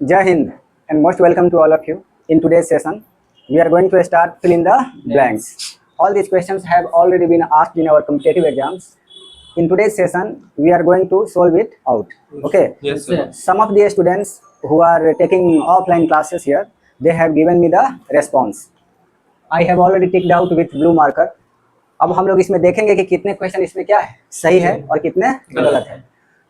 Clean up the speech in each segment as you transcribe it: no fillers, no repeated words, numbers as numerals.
Jai Hind and most welcome to all of you. In today's session, we are going to start fill in the blanks. All these questions have already been asked in our competitive exams. In today's session, we are going to solve it out. Okay? Yes, sir. Some of the students who are taking offline classes here, they have given me the response. I have already ticked out with blue marker. अब हम लोग इसमें देखेंगे कि कितने question इसमें क्या है सही है और कितने गलत है।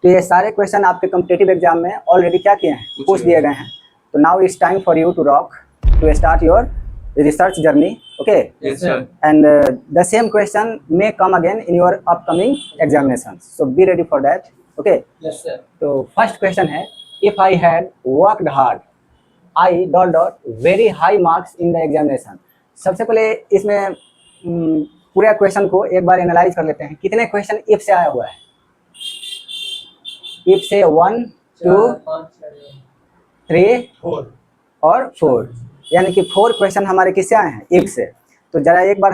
तो ये सारे क्वेश्चन आपके कॉम्पिटिटिव एग्जाम में ऑलरेडी क्या किए हैं, पूछ दिए गए हैं। तो now it's time for you to rock to start your research journey. Okay? Yes, sir. And the same question may come again in your upcoming examinations, so be ready for that. Okay? Yes, sir. तो first question है, if I had worked hard I dot dot very high marks in the examination. सबसे पहले इसमें पूरे question को एक बार analyse कर लेते हैं। कितने क्वेश्चन इफ से आया हुआ है? इफ से 1 2 3 4 और 4, यानी कि 4 क्वेश्चन हमारे किससे आए हैं? इफ से। तो जरा एक बार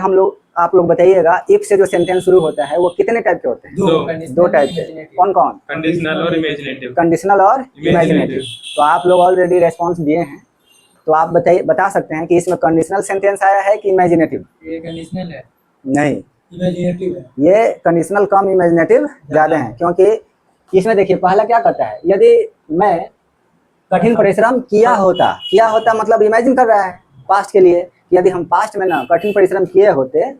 आप लोग बताइएगा, इफ से जो सेंटेंस शुरू होता है वो कितने टाइप के होते हैं? दो टाइप के। कौन कौन? कंडीशनल और इमेजिनेटिव। कंडीशनल और इमेजिनेटिव। तो आप लोग ऑलरेडी रेस्पॉन्स दिए हैं, तो आप बता सकते हैं कि इसमें कंडीशनल सेंटेंस आया है कि इमेजिनेटिव? ये कंडीशनल है, नहीं, इमेजिनेटिव है। ये कंडीशनल कम इमेजिनेटिव ज़्यादा है, क्योंकि इसमें देखिए पहला क्या करता है, यदि मैं कठिन परिश्रम किया होता मतलब इमेजिन कर रहा है पास्ट के लिए। यदि हम पास्ट में ना कठिन परिश्रम किए होते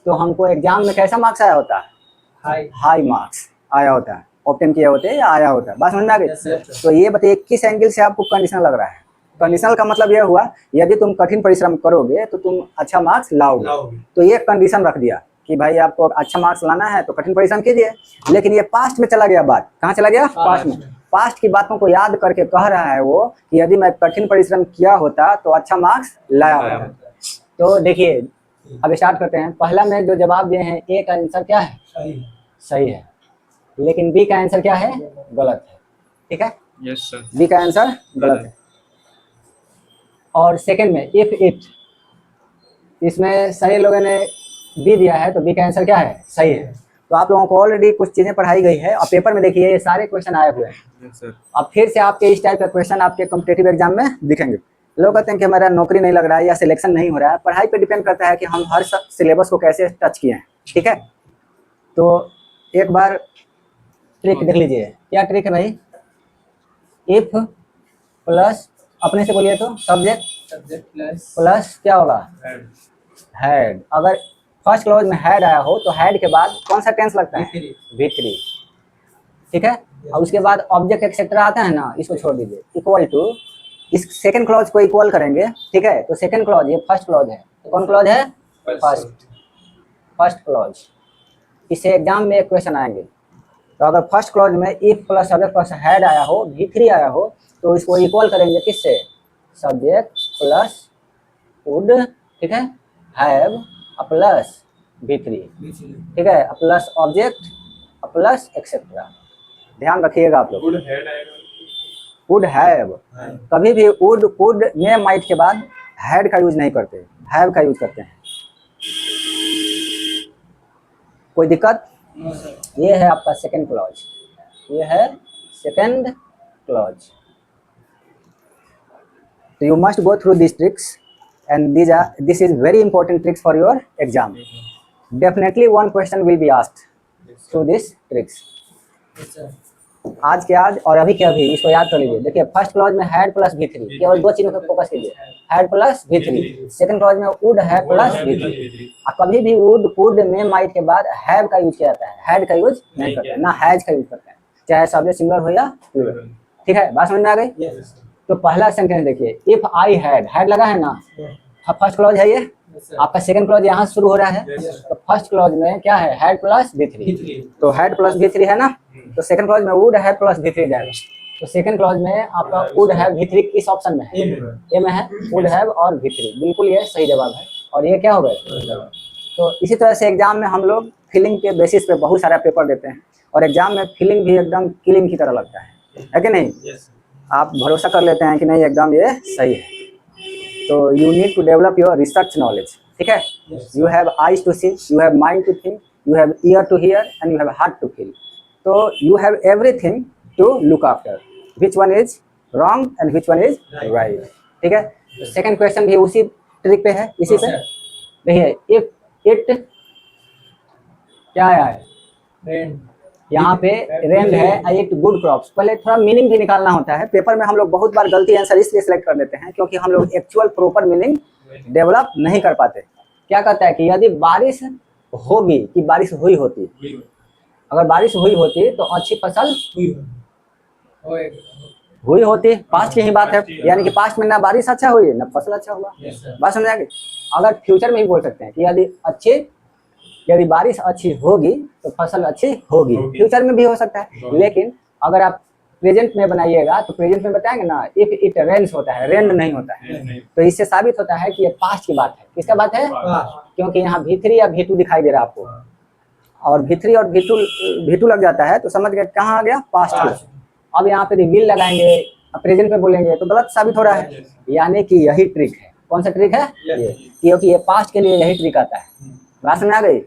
तो हमको एग्जाम में कैसा मार्क्स आया होता? हाई मार्क्स आया होता। ऑप्टेन किए होते या आया होता। बात समझ में आ गई? तो ये बताइए किस एंगल से आपको कंडीशनल लग रहा है? कंडीशनल का मतलब यह हुआ यदि तुम कठिन परिश्रम करोगे तो तुम अच्छा मार्क्स लाओगे। तो ये कंडीशन रख दिया कि भाई आपको अच्छा मार्क्स लाना है तो कठिन परिश्रम कीजिए। लेकिन ये पास्ट में चला गया, बात कहाँ चला गया? पास्ट में। पास्ट की बातों को याद करके कह रहा है वो कि यदि मैं कठिन परिश्रम किया होता तो अच्छा मार्क्स लाया होता। तो देखिए अब स्टार्ट करते हैं। पहला में जो जवाब दिए हैं, ए का आंसर क्या है? सही है, लेकिन बी का आंसर क्या है? गलत है। ठीक है? Yes sir. बी का आंसर गलत है। और सेकंड में इफ इट, इसमें सही लोगों ने बी दिया है, तो बी का आंसर क्या है? सही है। तो आप लोगों को ऑलरेडी कुछ चीजें पढ़ाई गई है और पेपर में देखिए ये सारे क्वेश्चन आए हुए हैं। Yes sir. अब फिर से आपके इस टाइप का क्वेश्चन आपके कॉम्पिटिटिव एग्जाम में दिखेंगे। लोग कहते हैं कि हमारा नौकरी नहीं लग रहा है या सिलेक्शन नहीं हो रहा है। पढ़ाई पे डिपेंड करता है कि हम हर सिलेबस को कैसे टच किए हैं। ठीक है? तो एक बार ट्रिक देख लीजिए। क्या ट्रिक है भाई? इफ प्लस, अपने से बोलिए तो, सब्जेक्ट प्लस क्या होगा? हैड। अगर फर्स्ट क्लॉज में हैड आया हो तो हैड के बाद कौन सा टेंस लगता है? V3। ठीक है? और उसके बाद ऑब्जेक्ट एक्सेट्रा आता है ना, इसको छोड़ दीजिए। इक्वल टू, इस सेकंड क्लॉज को इक्वल करेंगे। ठीक है? तो सेकंड क्लॉज, ये फर्स्ट क्लॉज है, तो कौन क्लॉज है? First clause. इससे एग्जाम में एक क्वेश्चन आएंगे। तो अगर फर्स्ट क्लॉज में if plus subject plus had आया हो, V3 आया हो, तो इसको इक्वल करेंगे किससे? सब्जेक्ट प्लस वुड, ठीक है, हैव प्लस V3, ठीक है, प्लस ऑब्जेक्ट प्लस एक्सेट्रा। ध्यान रखिएगा आप लोग। वुड हैव, कभी भी वुड में माइट के बाद हैड का यूज नहीं करते, हैव का यूज करते हैं। कोई दिक्कत? ये है आपका सेकंड क्लॉज, ये है second clause. So you must go through these tricks, and this is very important tricks for your exam. Definitely one question will be asked through these tricks. आज के आज और अभी के अभी इसको याद कर लीजिए। देखिए फर्स्ट क्लॉज में हैड प्लस V3, केवल दो चीजों पर फोकस कीजिए, had plus V3। Second clause में वुड है प्लस V3। कभी भी वुड में माइट के बाद हैव का यूज किया जाता है, हैड का यूज नहीं करते हैं, ना हैज का यूज करते हैं, चाहे सब्जेक्ट सिंगुलर हो या प्लूरल। ठीक है? बात समझ में आ गई? तो पहला सेंटेंस देखिए, इफ आई हैड लगा है ना, फर्स्ट क्लॉज है ये। आपका सेकंड क्लॉज यहाँ से शुरू हो रहा है। तो फर्स्ट क्लॉज में क्या है? Had plus V3। तो हैड प्लस V3 है ना, तो सेकंड क्लॉज में वुड हैव प्लस V3 जाएगा। तो सेकंड क्लॉज में आपका वुड हैव V3 किस ऑप्शन में है? ए में है, वुड हैव और V3। बिल्कुल ये सही जवाब है। और ये क्या हो गया? तो इसी तरह से एग्जाम में हम लोग फीलिंग के बेसिस पे बहुत सारा पेपर देते हैं, और एग्जाम में फीलिंग भी एकदम किलिंग की तरह लगता है कि नहीं? आप भरोसा कर लेते हैं कि नहीं एकदम ये सही है। तो you need to develop your research knowledge. ठीक है? You have eyes to see, you have mind to think, you have ear to hear and you have heart to feel. So you have everything to look after. Which one is wrong and which one is right. ठीक है, second question भी उसी trick पे है, इसी पे। देखिए, if it क्या आया है रेन यहाँ पे, रेन है आई इट गुड क्रॉप्स। पहले थोड़ा मीनिंग भी निकालना होता है। पेपर में हम लोग बहुत बार गलती आंसर इसलिए सिलेक्ट कर देते हैं क्योंकि हम लोग एक्चुअल प्रॉपर मीनिंग डेवलप नहीं कर पाते। क्या कहता है कि यदि बारिश होगी, कि बारिश हुई होती, अगर बारिश हुई होती तो अच्छी फसल हुई होती। पास्ट की ही बात है, यानी कि पास्ट में ना बारिश अच्छा हुई ना फसल अच्छा हुआ। बात समझ आ गई। अगर फ्यूचर में ही बोल सकते हैं कि यदि बारिश अच्छी होगी तो फसल अच्छी होगी, फ्यूचर में भी हो सकता है। लेकिन अगर आप प्रेजेंट में बनाइएगा तो प्रेजेंट में बताएंगे ना, इफ इट रेन्स होता है, रेन नहीं होता है। तो इससे साबित होता है कि ये पास्ट की बात है। किसका बात है? क्योंकि यहाँ V3 या V2 दिखाई दे रहा है आपको, और V3 और V2 लग जाता है तो समझ गए कहाँ आ गया, पास्ट में। अब यहाँ पे विल लगाएंगे, प्रेजेंट में बोलेंगे तो गलत साबित हो रहा है। यानी कि यही ट्रिक है। कौन सा ट्रिक है? ये, क्योंकि ये पास्ट के लिए यही ट्रिक आता है। बात समझ आ गई?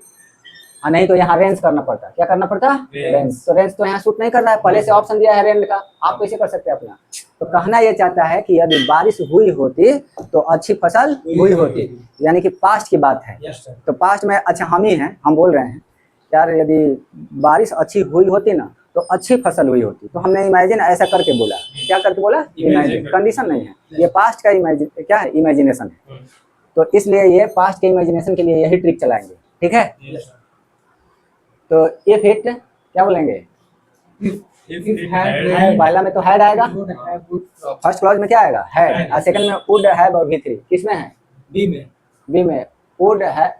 हाँ, नहीं तो यहाँ रेंज करना पड़ता। क्या करना पड़ता? रेंज। तो रेंज तो यहाँ शूट नहीं कर रहा है, पहले से ऑप्शन दिया है रेंज का, आप कैसे कर सकते हैं अपना? तो कहना ये चाहता है कि यदि बारिश हुई होती तो अच्छी फसल हुई होती, यानी कि पास्ट की बात है। तो पास्ट में अच्छा हम ही हैं, हम बोल रहे हैं यार यदि बारिश अच्छी हुई होती ना तो अच्छी फसल हुई होती। तो हमने इमेजिन ऐसा करके बोला। क्या करके बोला? इमेजिन। कंडीशन नहीं है, ये पास्ट का इमेजिन, क्या है, इमेजिनेशन है। तो इसलिए ये पास्ट के इमेजिनेशन के लिए यही ट्रिक चलाएंगे। ठीक है, तो इफ इट क्या बोलेंगे? पहला में तो हैड आएगा, फर्स्ट क्लॉज में क्या आएगा? हैड, और सेकंड में वुड हैव और V3 किसमें है? बी में वुड है,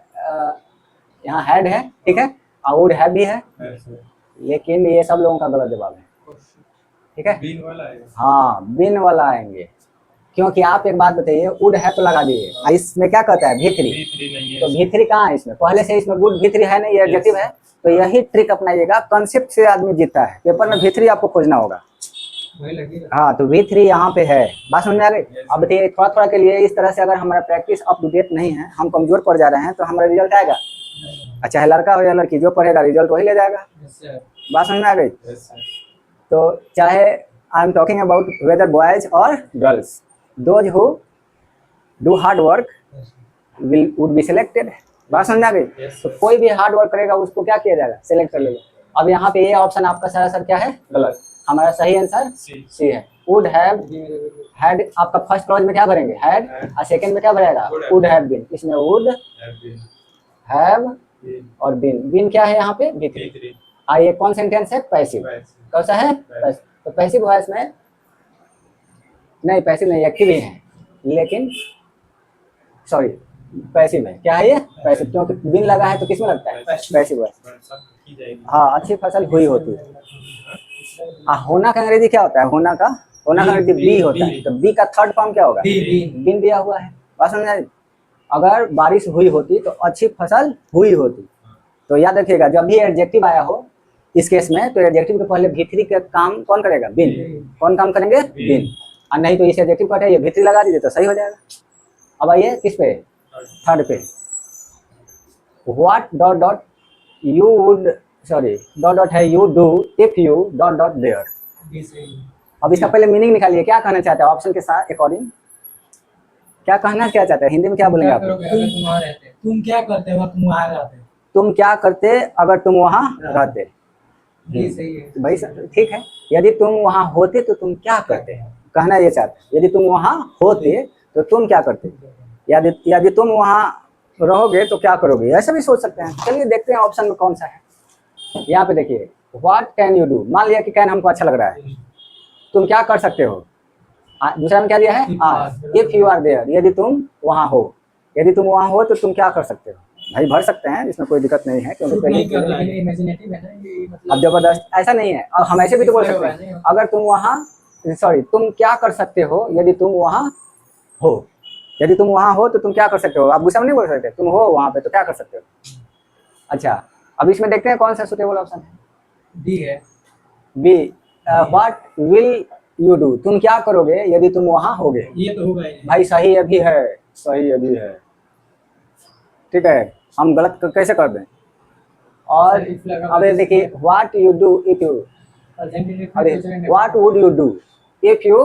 यहाँ हैड है, ठीक है, और वुड हैव भी है। लेकिन ये सब लोगों का गलत जवाब है। ठीक है, बीन वाला आएगा। हाँ, बीन वाला आएंगे, क्योंकि आप एक बात बताइए, वुड हैव तो लगा दिए, इसमें क्या कहता है? V3। तो V3 कहाँ है इसमें? पहले से इसमें वुड V3 है नहीं, ये एडजेक्टिव है। तो यही ट्रिक अपनाइएगा, कॉन्सेप्ट से आदमी जीतता है। पेपर में V3 आपको खोजना होगा। हाँ, तो V3 यहाँ पे है। बात समझ में आ गई? अब बताइए, थोड़ा थोड़ा के लिए इस तरह से अगर हमारा प्रैक्टिस अप टू डेट नहीं है, हम कमजोर पड़ जा रहे हैं, तो हमारा रिजल्ट आएगा अच्छा है। लड़का हो या लड़की, जो पढ़ेगा रिजल्ट वही ले जाएगा। बात समझ में आ गई? तो चाहे I am talking about whether boys और girls, those who do hard work would be selected. बात समझ में आ गई? तो कोई भी हार्ड वर्क करेगा उसको क्या किया जाएगा? सिलेक्ट कर लेगा। अब यहाँ पे ये ऑप्शन आपका सरासर क्या है? गलत। हमारा सही आंसर सी है। वुड हैव हैड, आपका फर्स्ट क्लॉज में क्या भरेंगे? हैड, और सेकंड में क्या भरेगा? Would have been. इसमें वुड हैव और बीन, बीन क्या है यहाँ पे? V3। और ये कौन सेंटेंस है? पैसिव। कौन सा है? तो पैसिव वॉइस में नहीं, पैसिव नहीं, एक्टिव ही है, लेकिन सॉरी पैसिव है। क्या है ये? पैसिव, क्योंकि बिन लगा है तो किसमें लगता है? Passive voice. हाँ, अच्छी फसल हुई होती। होना का अंग्रेजी क्या होता है? होना का अंग्रेजी बी होता है। तो बी का थर्ड फॉर्म क्या होगा? बिन दिया हुआ है। बात समझ आई? अगर बारिश हुई होती तो अच्छी फसल हुई होती। तो याद रखिएगा, जब भी एडजेक्टिव आया हो इस केस में, तो एडजेक्टिव के पहले V3 का काम कौन करेगा? बिन। कौन काम करेंगे? बिन। और नहीं तो इस एडजेक्टिव का ये V3 लगा दीजिए तो सही हो जाएगा। अब आइए किस पे? थर्ड पे। What dot dot you would, sorry dot dot है you do if you dot dot there. अब इसका पहले मीनिंग निकालिए, क्या कहना चाहते हैं ऑप्शन के साथ अकॉर्डिंग? क्या कहना क्या चाहते हैं? हिंदी में क्या बोलेंगे आप? तुम क्या करते हो तुम वहाँ रहते? तुम क्या करते अगर तुम वहाँ रहते? सही है भाई ठीक है। यदि तुम वहाँ होते तो तुम क्या करते? कहना ये चाहते, यदि तुम वहाँ होते तो तुम क्या करते? यदि तुम वहाँ रहोगे तो क्या करोगे? ऐसा भी सोच सकते हैं। चलिए देखते हैं ऑप्शन में कौन सा है। यहाँ पे देखिए, व्हाट कैन यू डू। मान लिया कि कैन हमको अच्छा लग रहा है, तुम क्या कर सकते हो? दूसरा में क्या दिया है? इफ यू आर देयर, यदि तुम वहाँ हो। यदि तुम वहाँ हो तो तुम क्या कर सकते हो? भाई भर सकते हैं, इसमें कोई दिक्कत नहीं है, क्योंकि अब जबरदस्त ऐसा नहीं है। और हम ऐसे भी तो बोल सकते हैं, अगर तुम वहाँ, सॉरी तुम क्या कर सकते हो यदि तुम वहाँ हो। यदि तुम वहाँ हो तो तुम क्या कर सकते हो? आप गुस्सा में नहीं बोल सकते, तुम हो वहाँ पे तो क्या कर सकते हो? अच्छा, अब इसमें देखते हैं कौन सा सुटेबल ऑप्शन है। बी है। B, what will you do, तुम क्या करोगे यदि तुम वहाँ होगे। ये तो होगा भाई सही अभी है, सही अभी है। ठीक है, हम गलत कैसे कर दें? और अब देखिए, what you do if you, what would you do if you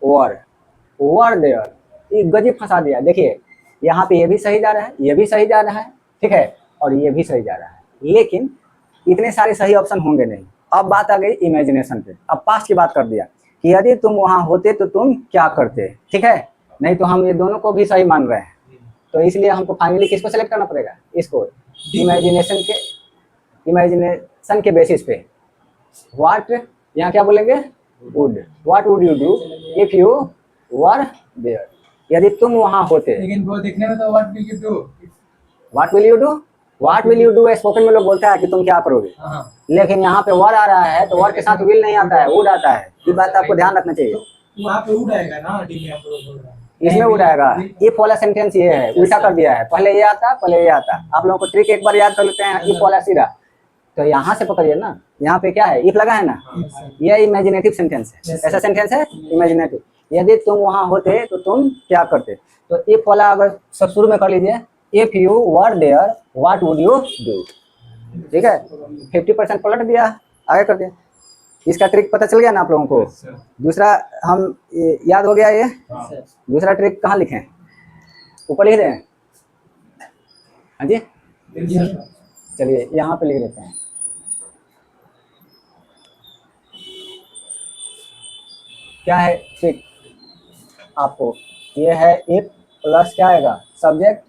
were there, ये गजब फंसा दिया। देखिए यहाँ पे ये भी सही जा रहा है, ये भी सही जा रहा है, ठीक है, और ये भी सही जा रहा है, लेकिन इतने सारे सही ऑप्शन होंगे नहीं। अब बात आ गई इमेजिनेशन पे। अब पास्ट की बात कर दिया कि यदि तुम वहाँ होते तो तुम क्या करते, ठीक है। नहीं तो हम ये दोनों को भी सही मान रहे हैं, तो इसलिए हमको फाइनली किसको सेलेक्ट करना पड़ेगा, इसको। इमेजिनेशन के बेसिस पे व्हाट, यहाँ क्या बोलेंगे, would. What would you do if you were there, यदि तुम वहाँ होते। लेकिन वो देखने में तो what will you do, what will you do, what will you do spoken में लोग बोलता है कि तुम क्या करोगे, हाँ लेकिन यहाँ पे वर आ रहा है तो वर के साथ विल नहीं आता है, वुड आता है। ये बात आपको ध्यान रखना चाहिए। वहाँ पे उड़ाएगा ना, डी में आप लोग बोल रहे हैं इसमें उड़ाएगा। इफ वाला सेंटेंस ये है, उल्टा कर दिया है, पहले ये आता पहले ये आता। आप लोगों को ट्रिक एक बार याद कर लेते हैं, इफ वाला सीधा, तो यहाँ से पकड़िए ना, यहाँ पे क्या है, इफ लगा है ना, ये इमेजिनेटिव सेंटेंस है। ऐसा सेंटेंस है इमेजिनेटिव, यदि तुम वहाँ होते तो तुम क्या करते। तो इफ वाला अगर सब शुरू में कर लीजिए, if you were there what would you do, ठीक है। 50% पलट दिया, आगे कर दिया। इसका ट्रिक पता चल गया ना आप लोगों को। दूसरा हम याद हो गया ये, दूसरा ट्रिक कहाँ लिखे, ऊपर लिख दें, हाँ जी, चलिए यहाँ पे लिख देते हैं। क्या है ट्रिक आपको, ये है इफ प्लस क्या आएगा, सब्जेक्ट।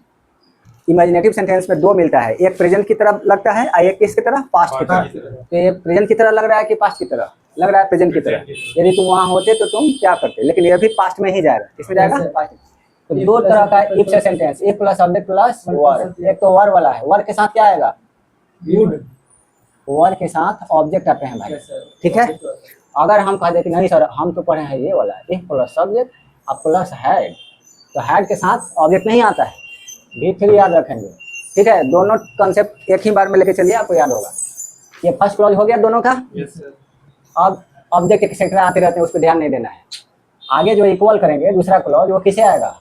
इमेजिनेटिव सेंटेंस में दो मिलता है, एक प्रेजेंट की तरह लगता है और एक किसकी तरह, पास्ट की तरह। तो ये प्रेजेंट की तरह लग रहा है कि पास्ट की तरह लग रहा है, प्रेजेंट की तरह। यदि तुम वहाँ होते तो तुम क्या करते, लेकिन ये भी पास्ट में ही जाएगा, किसमें जाएगा, पास्ट। तो दो तरह का इफ से sentence, if plus subject plus were. एक तो वर वाला है, वर के साथ क्या आएगा, वुड, वर के साथ ऑब्जेक्ट आते हैं भाई, ठीक है। अगर हम कह देते नहीं सर हम तो पढ़े हैं ये वाला, इफ प्लस सब्जेक्ट अब प्लस हैड, तो हैड के साथ ऑब्जेक्ट नहीं आता है, भी3 याद रखेंगे, ठीक है। दोनों कॉन्सेप्ट एक ही बार में लेके चलिए, आपको याद होगा। ये फर्स्ट क्लॉज हो गया दोनों का। अब ऑब्जेक्ट एक्सेट्रा आते रहते हैं, उस पर ध्यान नहीं देना है। आगे जो इक्वल करेंगे दूसरा क्लॉज, वो किसे आएगा,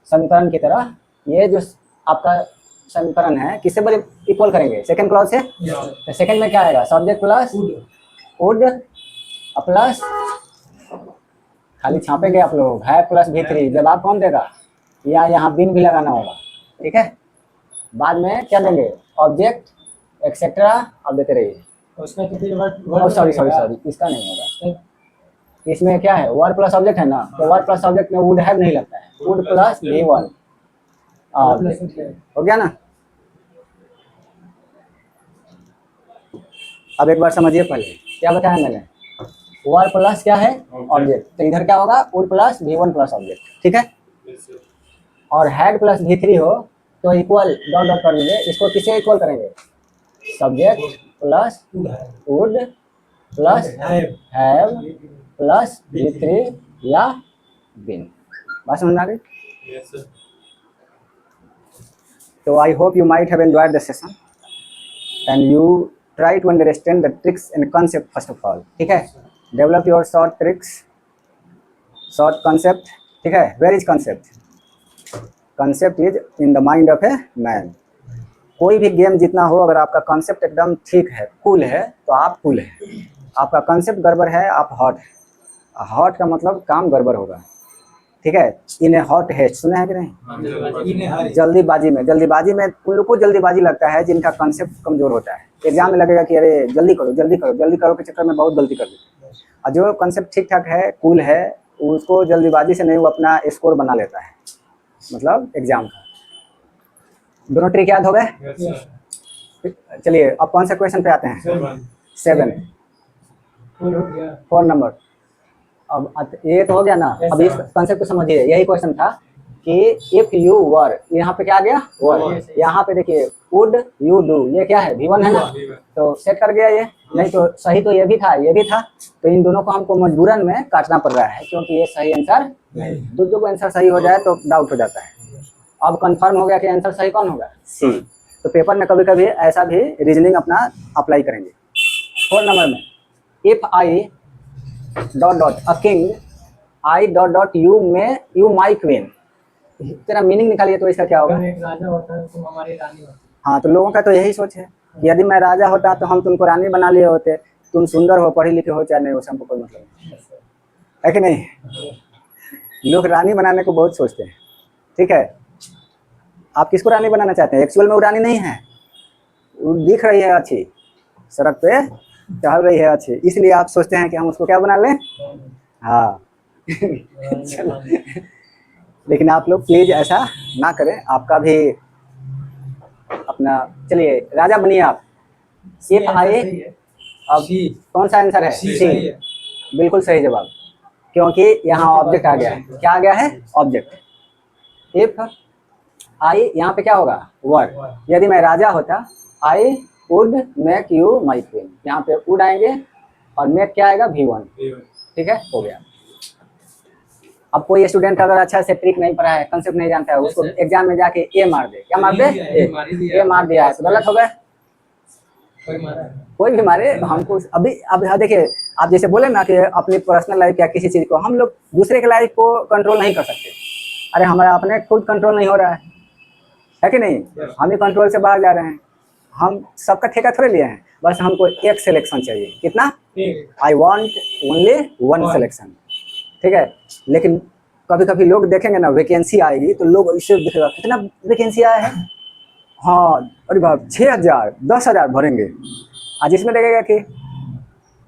समीकरण की तरह। ये जो आपका समीकरण है किससे बड़े इक्वल करेंगे, सेकंड क्लॉज से। तो सेकंड में क्या आएगा, सब्जेक्ट प्लस वुड प्लस, खाली छापेंगे आप लोग, है प्लस भी3। जवाब कौन देगा, या यहाँ बिन भी लगाना होगा, ठीक है। बाद में क्या देंगे, ऑब्जेक्ट एक्सेट्रा, अब देते रहिए। उसका तो फिर सॉरी इसका नहीं होगा, इसमें क्या है, वर प्लस ऑब्जेक्ट है ना, तो वर प्लस ऑब्जेक्ट में वुड हैव नहीं लगता है, वुड प्लस भी1 हो गया ना। अब एक बार समझिए, पहले क्या बताया मैंने, वर प्लस क्या है, ऑब्जेक्ट, तो इधर क्या होगा, वुड प्लस भी1 प्लस ऑब्जेक्ट, ठीक है। और हैड प्लस भी3 हो तो इक्वल डॉट डॉट कर लीजिए। इसको किससे इक्वल करेंगे, subject plus would plus have plus भी3 या बिन। बात समझ में आ गई। तो I hope you might have enjoyed the session and you try to understand the tricks and concept first of all, ठीक है। Develop your short tricks, short concept, ठीक है। Where is concept, concept is in the mind of a man. कोई भी game जितना हो, अगर आपका कॉन्सेप्ट एकदम ठीक है, कूल है, तो आप कूल है। आपका कॉन्सेप्ट गड़बड़ है, आप हॉट है। हॉट का मतलब काम गड़बड़ होगा, ठीक है। इन ए हॉट हेस्ट सुना है कि नहीं, जल्दीबाजी में उन लोग को जल्दीबाजी लगता है जिनका कॉन्सेप्ट कमजोर होता है। एग्जाम में लगेगा कि अरे जल्दी करो के चक्कर में बहुत गलती कर देते हैं। और जो कॉन्सेप्ट ठीक ठाक है, कूल है, उसको जल्दीबाजी से नहीं, वो अपना स्कोर बना लेता है, मतलब एग्जाम का। दोनों ट्रिक याद हो गए। चलिए अब कौन सा क्वेश्चन पे आते हैं, 7 4 नंबर। अब ये तो हो गया ना। अब इस कॉन्सेप्ट को समझिए, यही क्वेश्चन था कि इफ यू वर, यहाँ पे क्या आ गया, वर। यहाँ पे देखिए वुड यू डू, ये क्या है, भी1 है ना, तो सेट कर गया ये। नहीं तो सही तो ये भी था, ये भी था, तो इन दोनों को हमको मजबूरन में काटना पड़ रहा है, क्योंकि ये सही आंसर, दो आंसर सही हो जाए तो डाउट हो जाता है। अब कंफर्म हो गया कि आंसर सही कौन होगा, सी। तो पेपर में कभी कभी ऐसा भी रीजनिंग अपना अप्लाई करेंगे। 4 नंबर में, if I dot dot a king I dot dot you my queen, तेरा मीनिंग निकालिए तो इसका क्या होगा। एक राजा होता है, तुम हमारी रानी होती। हाँ, तो लोगों का तो यही सोच है, यदि मैं राजा होता तो हम तुमको रानी बना लिए होते। तुम सुंदर हो, पढ़े लिखे हो चाहे नहीं हो, हमको कोई मतलब नहीं है कि नहीं। लोग रानी बनाने को बहुत सोचते हैं, ठीक है। आप किसको रानी बनाना चाहते हैं? एक्चुअल में वो रानी नहीं है, वो दिख रही है अच्छी, सड़क पे टहल रही है अच्छी, इसलिए आप सोचते हैं कि हम उसको क्या बना लें। हाँ चलो, लेकिन आप लोग प्लीज ऐसा ना करें, आपका भी अपना। चलिए राजा बनिए आप। इफ आई, अब कौन सा आंसर है? सी, बिल्कुल सही जवाब, क्योंकि यहाँ ऑब्जेक्ट आ गया है। क्या आ गया है? ऑब्जेक्ट। इफ आई, यहाँ पे क्या होगा? वर्ड। यदि मैं राजा होता, I would make you my queen, यहाँ पे वुड आएंगे और मेक क्या आएगा? V1। ठीक है, हो गया। अब कोई स्टूडेंट अगर अच्छा से ट्रिक नहीं पढ़ा है, कंसेप्ट नहीं जानता है, उसको एग्जाम में जाके ए मार दे। क्या मार दे? ए मार दिया है तो गलत हो गया। कोई भी मारे हमको अभी। अब देखिए, आप जैसे बोले ना कि अपनी पर्सनल लाइफ या किसी चीज को, हम लोग दूसरे के लाइफ को कंट्रोल नहीं कर सकते। अरे हमारा अपने खुद कंट्रोल नहीं हो रहा है कि नहीं? हम ही कंट्रोल से बाहर जा रहे हैं। हम सबका ठेका थोड़े लिए हैं, बस हमको एक सिलेक्शन चाहिए। कितना? I want only one selection, ठीक है। लेकिन कभी कभी लोग देखेंगे ना, वैकेंसी आएगी तो लोग इससे देखेगा कितना वैकेंसी आया है, हाँ अरे बाप 6,000 10,000 भरेंगे। आज इसमें लगेगा कि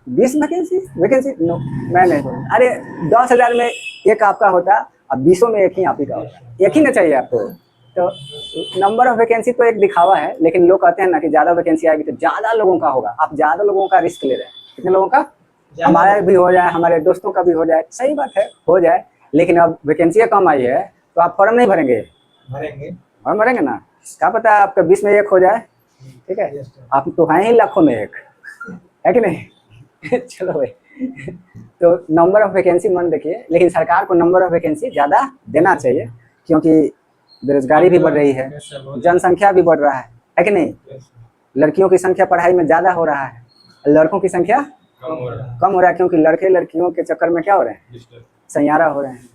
20 वैकेंसी नो, मैं नहीं भरूंगा। अरे 10,000 में एक आपका होता, अब 20 में एक ही आप ही का होता। एक ही ना चाहिए आपको। तो नंबर ऑफ वैकेंसी तो एक दिखावा है, लेकिन लोग कहते हैं ना कि ज़्यादा वैकेंसी आएगी तो ज़्यादा लोगों का होगा। आप ज़्यादा लोगों का रिस्क ले रहे हैं। कितने लोगों का? हमारा भी हो जाए, हमारे दोस्तों का भी हो जाए, सही बात है, हो जाए। लेकिन अब वैकेंसी कम आई है तो आप फॉर्म नहीं भरेंगे? फॉर्म भरेंगे ना। क्या पता है आपका 20 में एक हो जाए, ठीक है। आप तो हैं ही लाखों में एक, है कि नहीं? चलो भाई, तो नंबर ऑफ वैकेंसी मन देखिए, लेकिन सरकार को नंबर ऑफ वैकेंसी ज़्यादा देना चाहिए, क्योंकि बेरोजगारी भी बढ़ रही है, जनसंख्या भी बढ़ रहा है कि नहीं? लड़कियों की संख्या पढ़ाई में ज़्यादा हो रहा है, लड़कों की संख्या कम हो रहा है, क्योंकि लड़के लड़कियों के चक्कर में क्या हो रहे हैं? सैयारा हो रहे हैं।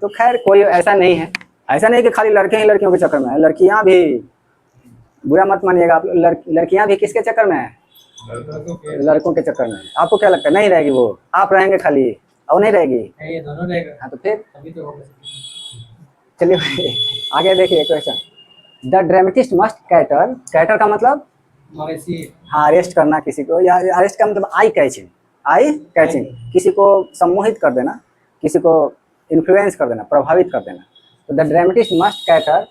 तो खैर कोई ऐसा नहीं है, ऐसा नहीं कि खाली लड़के ही लड़कियों के चक्कर में है, लड़कियां भी, बुरा मत मानिएगा आप, लड़कियां भी किसके चक्कर में है? लड़कों के चक्कर में। आपको क्या लगता है नहीं रहेगी वो? आप रहेंगे खाली और नहीं रहेगी? दोनों रहेगा। हाँ तो फिर अभी तो होगा। चलिए आगे देखिए question. The dramatist must cater, cater का मतलब हाँ अरेस्ट करना किसी को, या अरेस्ट का मतलब आई कैचिंग, आई कैचिंग, किसी को सम्मोहित कर देना, किसी को इन्फ्लुएंस कर देना, प्रभावित कर देना। तो the dramatist must cater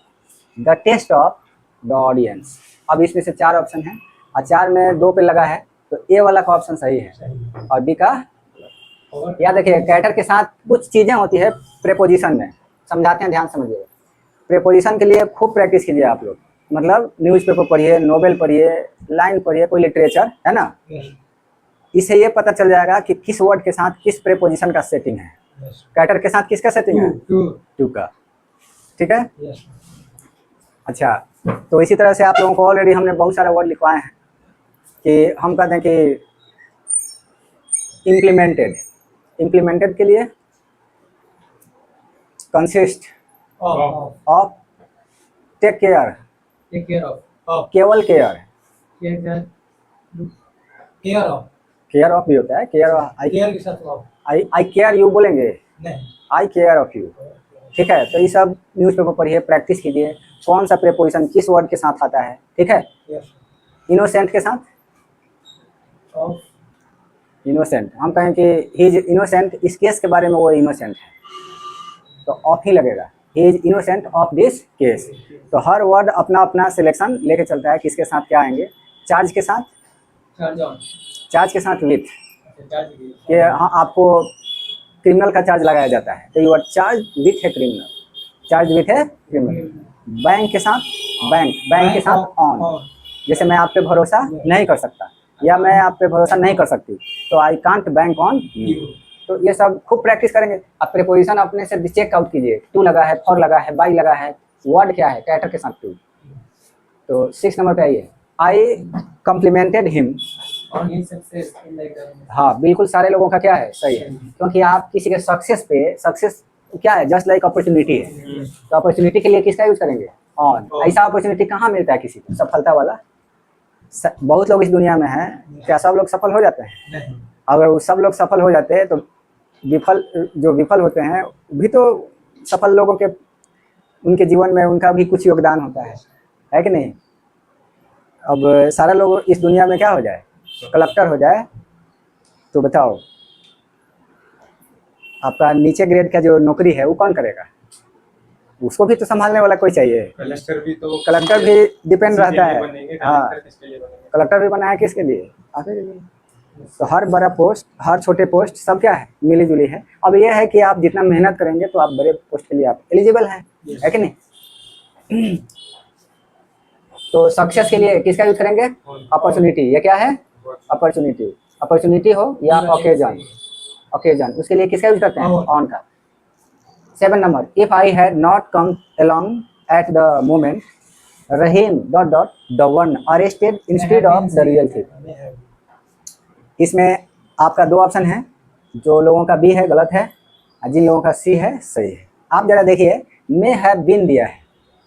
the taste of the audience. अब इसमें से 4 ऑप्शन है और 4 में 2 पे लगा है, तो ए वाला का ऑप्शन सही है और बी का। या देखिए, कैटर के साथ कुछ चीज़ें होती है प्रेपोजिशन में, समझाते हैं, ध्यान समझिए। प्रेपोजिशन के लिए खूब प्रैक्टिस कीजिए आप लोग, मतलब न्यूज़पेपर पढ़िए, नोवेल पढ़िए, लाइन पढ़िए, कोई लिटरेचर है ना, इससे ये पता चल जाएगा कि किस वर्ड के साथ किस प्रेपोजिशन का सेटिंग है। कैटर के साथ किसका सेटिंग है? टू का, ठीक है। अच्छा, तो इसी तरह से आप लोगों को ऑलरेडी हमने बहुत सारे वर्ड लिखवाए हैं कि हम कहते हैं कि इम्प्लीमेंटेड, इम्प्लीमेंटेड के लिए कंसिस्ट ऑफ, टेक केयर, केवल केयर, केयर ऑफ भी होता है, केयर आई केयर यू बोलेंगे, आई केयर ऑफ यू, ठीक है। तो ये सब न्यूज़पेपर पढ़िए, प्रैक्टिस कीजिए कौन सा प्रेपोजिशन किस वर्ड के साथ आता है, ठीक है। इनोसेंट के साथ, इनोसेंट हम कहें कि ही इज इनोसेंट, इस केस के बारे में वो इनोसेंट है तो ऑफ ही लगेगा, he is innocent of this case. तो हर वर्ड अपना अपना सिलेक्शन लेके चलता है, किसके साथ क्या आएंगे। चार्ज के साथ, चार्ज के साथ विथ, ये हाँ आपको क्रिमिनल का चार्ज लगाया जाता है, तो यूर चार्ज विथ है क्रिमिनल, चार्ज विथ है क्रिमिनल। बैंक के साथ, बैंक के साथ ऑन, जैसे मैं आप पे भरोसा नहीं कर सकता या मैं आप पे भरोसा नहीं कर सकती, तो I can't bank on you. तो ये सब खूब प्रैक्टिस करेंगे। आप प्रीपोजिशन अपने से चेक आउट कीजिए, टू लगा है, फॉर लगा है, बाई लगा है, वर्ड क्या है, कैटर के साथ टू। तो 6 नंबर पे आइए, आई कॉम्प्लीमेंटेड हिम। हाँ बिल्कुल, सारे लोगों का क्या है, सही है, क्योंकि आप किसी के सक्सेस पे, सक्सेस क्या है, जस्ट लाइक अपॉर्चुनिटी है, तो अपॉर्चुनिटी के लिए किसका यूज करेंगे, ऑन। ऐसा अपॉर्चुनिटी कहाँ मिलता है किसी को, सफलता वाला। बहुत लोग इस दुनिया में हैं, क्या सब लोग सफल हो जाते हैं? अगर वो सब लोग सफल हो जाते हैं तो जो विफल होते हैं भी तो सफल लोगों के उनके जीवन में उनका भी कुछ योगदान होता है कि नहीं। अब सारा लोग इस दुनिया में क्या हो जाए, कलेक्टर हो जाए, तो बताओ आपका नीचे ग्रेड का जो नौकरी है वो कौन करेगा? उसको भी तो संभालने वाला कोई चाहिए। कलेक्टर भी डिपेंड रहता है। हाँ, कलेक्टर भी बना है किसके लिए? आपके लिए। तो हर बड़ा पोस्ट, हर छोटे पोस्ट सब क्या है, मिली जुली है। अब यह है कि आप जितना मेहनत करेंगे तो आप बड़े पोस्ट के लिए आप एलिजिबल हैं, है कि नहीं। तो सक्सेस के लिए किसका यूज करेंगे? अपॉर्चुनिटी। ये क्या है? अपॉर्चुनिटी। अपॉर्चुनिटी हो या ओकेजन, ओकेजन उसके लिए किसका यूज करते हैं? ऑन का। 7 number, if I had not come along at the moment Rahim dot dot the one arrested instead of the real thing. इसमें आपका 2 ऑप्शन है, जो लोगों का बी है गलत है और जिन लोगों का सी है सही है। आप जरा देखिए, मे हैव बीन दिया है,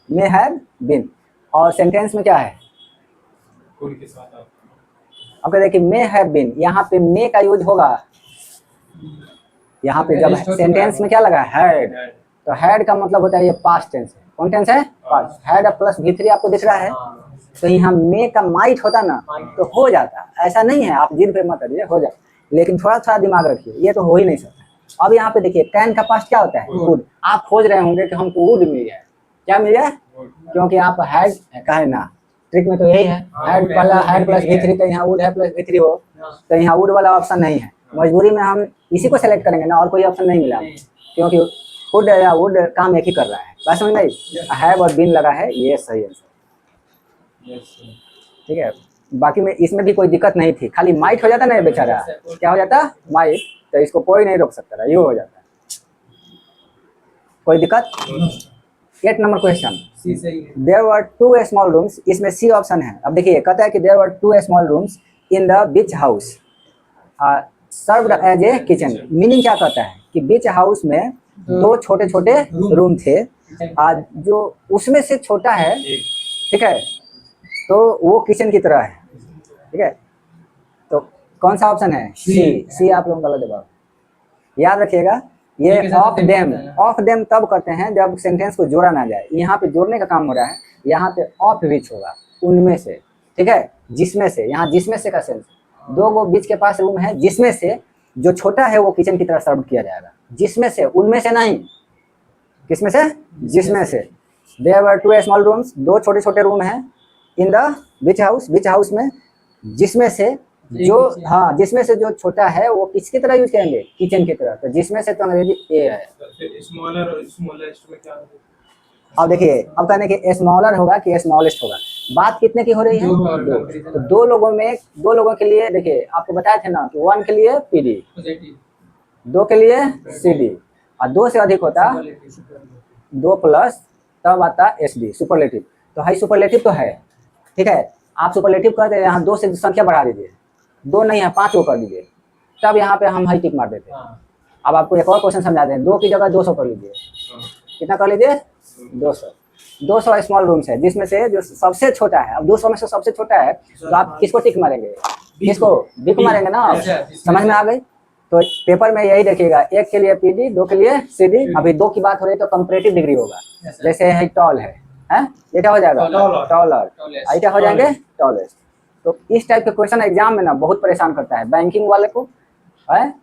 मे हैव बीन, और सेंटेंस में क्या है? आपको देखिए मे हैव बीन, यहाँ पे मे का यूज होगा। यहाँ पे जब सेंटेंस में क्या लगा? हैड। तो हैड का मतलब होता है ये पास्ट टेंस है। कौन टेंस है? पास्ट। हैड प्लस V3 आपको दिख रहा है, तो यहाँ मे का माइट होता ना तो हो जाता। ऐसा नहीं है, आप जिद पे मत करिए, हो जाए, लेकिन थोड़ा सा दिमाग रखिए, ये तो हो ही नहीं सकता। अब यहाँ पे देखिए कैन का पास्ट क्या होता है? वुड। आप खोज रहे होंगे कि हमको वुड मिल जाए, क्या मिल जाए? क्योंकि आप हैड कहे ना, ट्रिक में तो यही है, हैड पहला हैड प्लस V3, तो यहाँ वुड है प्लस V3 हो, तो यहाँ वुड वाला ऑप्शन नहीं है। मजबूरी में हम इसी को सेलेक्ट करेंगे ना, और कोई ऑप्शन नहीं मिला, क्योंकि वुड या वुड काम एक ही कर रहा है। बात समझ नहीं? हैव और बीन लगा है, ये सही आंसर। ठीक है, बाकी में इसमें भी कोई दिक्कत नहीं थी, खाली माइट हो जाता ना ये बेचारा, क्या हो जाता? माइट। तो इसको कोई नहीं रोक सकता था, ये हो जाता। कोई दिक्कत? 8 number question, there were 2 small rooms, इसमें सी ऑप्शन है। अब देखिए कहता है कि there were 2 small rooms in the beach house served as a kitchen. Meaning क्या कहता है कि बीच हाउस में 2 छोटे छोटे रूम थे, जो उसमें से छोटा है, ठीक है, तो वो किचन की तरह है, ठीक है। तो कौन सा ऑप्शन है? सी आप लोग गलत जवाब। याद रखिएगा, ये ऑफ देम तब करते हैं जब सेंटेंस को जोड़ा ना जाए। यहाँ पे जोड़ने का काम हो रहा है, यहाँ पे ऑफ विच होगा, उनमें से, ठीक है, जिसमें से। यहाँ जिसमें से का सेंस, 2 वो बीच के पास रूम है, जिसमें से जो छोटा है वो किचन की तरह सर्व किया जाएगा। जिसमें से, उनमें से नहीं। किसमें से? जिसमें से। देयर वर 2 स्मॉल रूम्स, 2 छोटे छोटे रूम हैं इन the beach house, beach house में, जिसमें से जो, हाँ, जिसमें से जो छोटा है वो किसकी तरह यूज करेंगे? किचन की तरह। तो जिसमें से तो अंग्रेजी ए है। अब देखिए, अब कहने कि स्मॉलर होगा कि स्मॉलेस्ट होगा। बात कितने की हो रही है? 2। तो 2 लोगों में, 2 लोगों के लिए देखिए, आपको बताए थे ना कि 1 के लिए PD, 2 के लिए CD, और 2 से अधिक होता 2 प्लस तब आता SD, सुपरलेटिव। तो हाई सुपरलेटिव तो है, ठीक है। आप सुपरलेटिव कर दे, यहाँ 2 से संख्या बढ़ा दीजिए, 2 नहीं है 5 को कर दीजिए, तब यहाँ पे हम हाई टिक मार देते हैं। अब आपको एक और क्वेश्चन समझाते हैं, 2 की जगह 200 कर लीजिए। कितना कर लीजिए? 200 स्मॉल रूम्स है, जिसमें से जो सबसे छोटा है, अब 200 में से सबसे छोटा है, तो आप किसको टिक मारेंगे? किसको? बी को मारेंगे ना। समझ में आ गई? तो पेपर में यही देखिएगा, 1 के लिए PD, 2 के लिए CD। अभी 2 की बात हो रही है तो कंपैरेटिव डिग्री होगा। जैसे है टॉल है, ये क्या हो जाएगा? टॉलर। क्या हो जाएंगे? टॉलेस्ट। तो इस टाइप के क्वेश्चन एग्जाम में ना बहुत परेशान करता है बैंकिंग वाले को, है,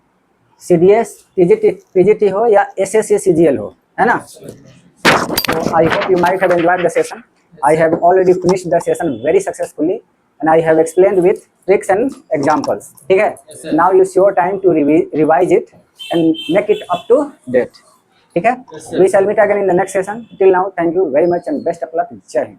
CDS PGT हो या SSC CGL हो, है ना। So I hope you might have enjoyed the session. I have already finished the session very successfully and I have explained with tricks and examples. ठीक है? Now it's your time to revise it and make it up to date. ठीक है? We shall meet again in the next session. Till now, thank you very much and best of luck. जय हिंद।